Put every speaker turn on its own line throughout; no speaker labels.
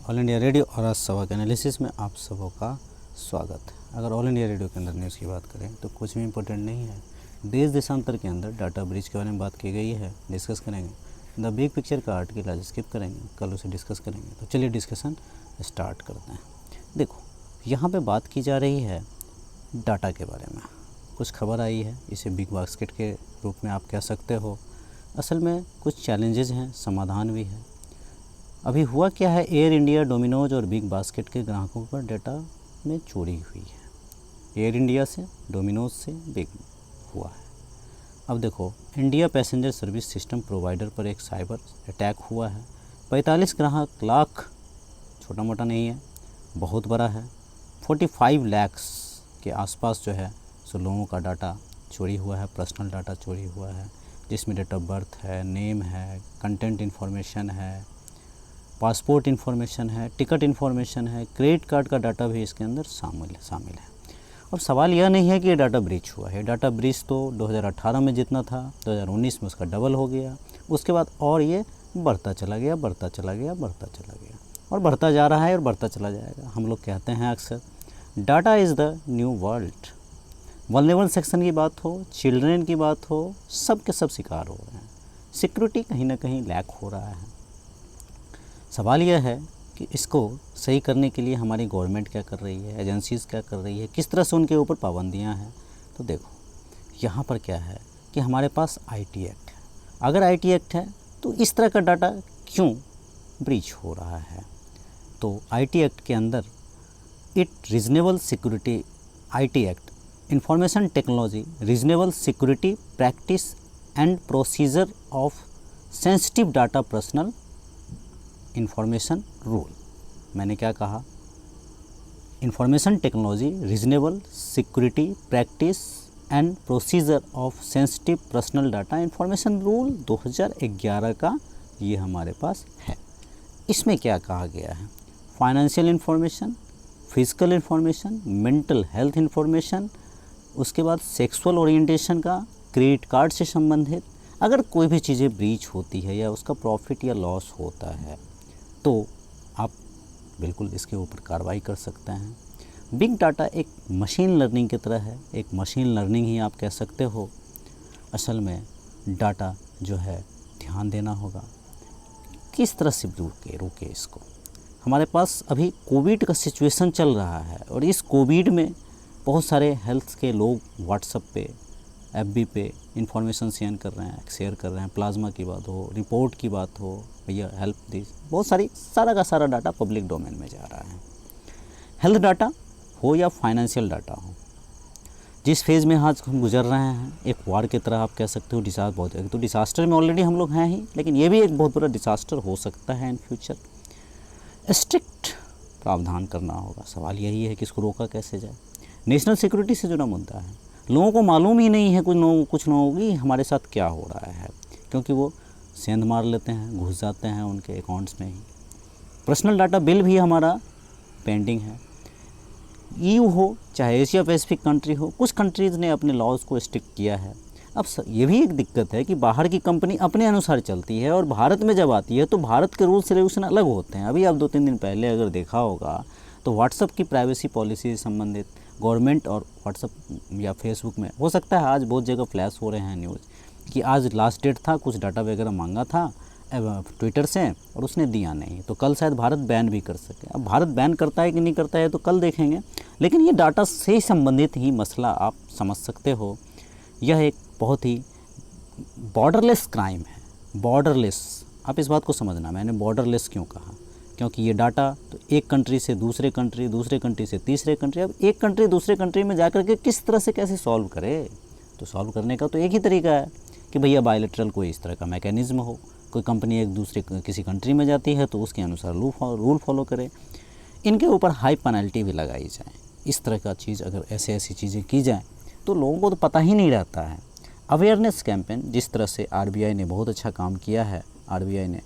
All India radio और आज सभा के एनालिसिस में आप सबों का स्वागत है। अगर ऑल इंडिया रेडियो के अंदर न्यूज़ की बात करें तो कुछ भी इम्पोर्टेंट नहीं है। देश देशांतर के अंदर डाटा ब्रीच के बारे में बात की गई है, डिस्कस करेंगे। द बिग पिक्चर का आर्टिकल आज स्किप करेंगे, कल उसे डिस्कस करेंगे। तो चलिए डिस्कशन स्टार्ट करते हैं। देखो, यहाँ पर बात की जा रही है डाटा के बारे में। कुछ खबर आई है, इसे बिग बास्केट के रूप में आप कह सकते हो। असल में कुछ चैलेंजेस हैं, समाधान भी है। अभी हुआ क्या है, एयर इंडिया, डोमिनोज और बिग बास्केट के ग्राहकों का डाटा में चोरी हुई है। एयर इंडिया से, डोमिनोज से बिग हुआ है। अब देखो, India passenger service system provider पर एक साइबर अटैक हुआ है। 45 ग्राहक लाख, छोटा मोटा नहीं है, बहुत बड़ा है। 45 लाख के आसपास जो है सो लोगों का डाटा चोरी हुआ है, पर्सनल डाटा चोरी हुआ है, जिसमें डेट ऑफ बर्थ है, नेम है, कंटेंट इन्फॉर्मेशन है, पासपोर्ट इन्फॉर्मेशन है, टिकट इन्फॉर्मेशन है, क्रेडिट कार्ड का डाटा भी इसके अंदर शामिल है। अब सवाल यह नहीं है कि ये डाटा ब्रीच हुआ है। डाटा ब्रीच तो 2018 में जितना था, 2019 में उसका डबल हो गया। उसके बाद और ये बढ़ता चला गया और बढ़ता जा रहा है और बढ़ता चला जाएगा। हम लोग कहते हैं अक्सर, data is the new world. Vulnerable section की बात हो, चिल्ड्रेन की बात हो, सब के सब शिकार हो रहे हैं। सिक्योरिटी कहीं ना कहीं लैक हो रहा है। सवाल यह है कि इसको सही करने के लिए हमारी गवर्नमेंट क्या कर रही है, एजेंसीज़ क्या कर रही है, किस तरह से उनके ऊपर पाबंदियां हैं। तो देखो, यहाँ पर क्या है कि हमारे पास आईटी एक्ट है। अगर आईटी एक्ट है तो इस तरह का डाटा क्यों ब्रीच हो रहा है? तो आईटी एक्ट के अंदर reasonable security, IT act, information technology reasonable security practice and procedure of sensitive data personal information rule. मैंने क्या कहा? Information technology reasonable security practice and procedure of sensitive personal data information rule 2011 का ये हमारे पास है। इसमें क्या कहा गया है? Financial information, physical information, mental health information, उसके बाद सेक्सुअल ओरिएंटेशन का, क्रेडिट कार्ड से संबंधित अगर कोई भी चीज़ें ब्रीच होती है या उसका प्रॉफिट या लॉस होता है तो आप बिल्कुल इसके ऊपर कार्रवाई कर सकते हैं। बिग डाटा एक मशीन लर्निंग की तरह है, एक मशीन लर्निंग ही आप कह सकते हो। असल में डाटा जो है ध्यान देना होगा, किस तरह से रोके इसको। हमारे पास अभी कोविड का सिचुएशन चल रहा है और इस कोविड में बहुत सारे हेल्थ के लोग व्हाट्सएप पे, एफबी पे इंफॉर्मेशन शेयर कर रहे हैं। प्लाज्मा की बात हो, रिपोर्ट की बात हो, भैया हेल्प दिस, बहुत सारा का सारा डाटा पब्लिक डोमेन में जा रहा है। हेल्थ डाटा हो या फाइनेंशियल डाटा हो, जिस फेज़ में आज हम गुजर रहे हैं, एक वार की तरह आप कह सकते हो। तो डिसास्टर में ऑलरेडी हम लोग हैं ही, लेकिन ये भी एक बहुत बड़ा डिसास्टर हो सकता है इन फ्यूचर। स्ट्रिक्ट प्रावधान करना होगा। सवाल यही है कि इसको रोका कैसे जाए। नेशनल सिक्योरिटी से जुड़ा मुद्दा है। लोगों को मालूम ही नहीं है कुछ लोगों की हमारे साथ क्या हो रहा है, क्योंकि वो सेंध मार लेते हैं, घुस जाते हैं उनके अकाउंट्स में ही। पर्सनल डाटा बिल भी हमारा पेंडिंग है। ईयू हो चाहे एशिया पैसिफिक कंट्री हो, कुछ कंट्रीज़ ने अपने लॉज को स्ट्रिक्ट किया है। अब ये भी एक दिक्कत है कि बाहर की कंपनी अपने अनुसार चलती है और भारत में जब आती है तो भारत के रूल्स रेगुलेशन अलग होते हैं। अभी आप 2-3 दिन पहले अगर देखा होगा तो व्हाट्सएप की प्राइवेसी पॉलिसी से संबंधित गवर्नमेंट और व्हाट्सएप या फेसबुक में, हो सकता है आज बहुत जगह फ्लैश हो रहे हैं न्यूज़ कि आज लास्ट डेट था, कुछ डाटा वगैरह मांगा था ट्विटर से और उसने दिया नहीं, तो कल शायद भारत बैन भी कर सके। अब भारत बैन करता है कि नहीं करता है तो कल देखेंगे, लेकिन ये डाटा से संबंधित ही मसला आप समझ सकते हो। यह एक बहुत ही बॉर्डरलेस क्राइम है। बॉर्डरलेस, आप इस बात को समझना, मैंने बॉर्डरलेस क्यों कहा, क्योंकि ये डाटा तो एक कंट्री से दूसरे कंट्री से तीसरे कंट्री, अब एक कंट्री दूसरे कंट्री में जाकर के किस तरह से कैसे सॉल्व करे? तो सॉल्व करने का तो एक ही तरीका है कि भैया बायलैटरल कोई इस तरह का मैकेनिज़्म हो। कोई कंपनी एक दूसरे किसी कंट्री में जाती है तो उसके अनुसार रूल फॉलो करे। इनके ऊपर हाई पेनल्टी भी लगाई जाए। इस तरह का चीज़ अगर ऐसी चीज़ें की जाए तो लोगों को तो पता ही नहीं रहता है। अवेयरनेस कैंपेन जिस तरह से आरबीआई ने बहुत अच्छा काम किया है, आरबीआई ने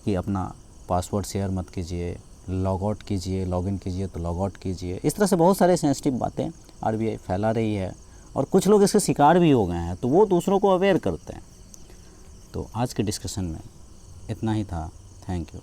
कि अपना पासवर्ड शेयर मत कीजिए, लॉग आउट कीजिए, लॉगिन कीजिए तो लॉग आउट कीजिए, इस तरह से बहुत सारे सेंसिटिव बातें आरबीआई फैला रही है और कुछ लोग इसके शिकार भी हो गए हैं, तो वो दूसरों को अवेयर करते हैं। तो आज के डिस्कशन में इतना ही था। Thank you.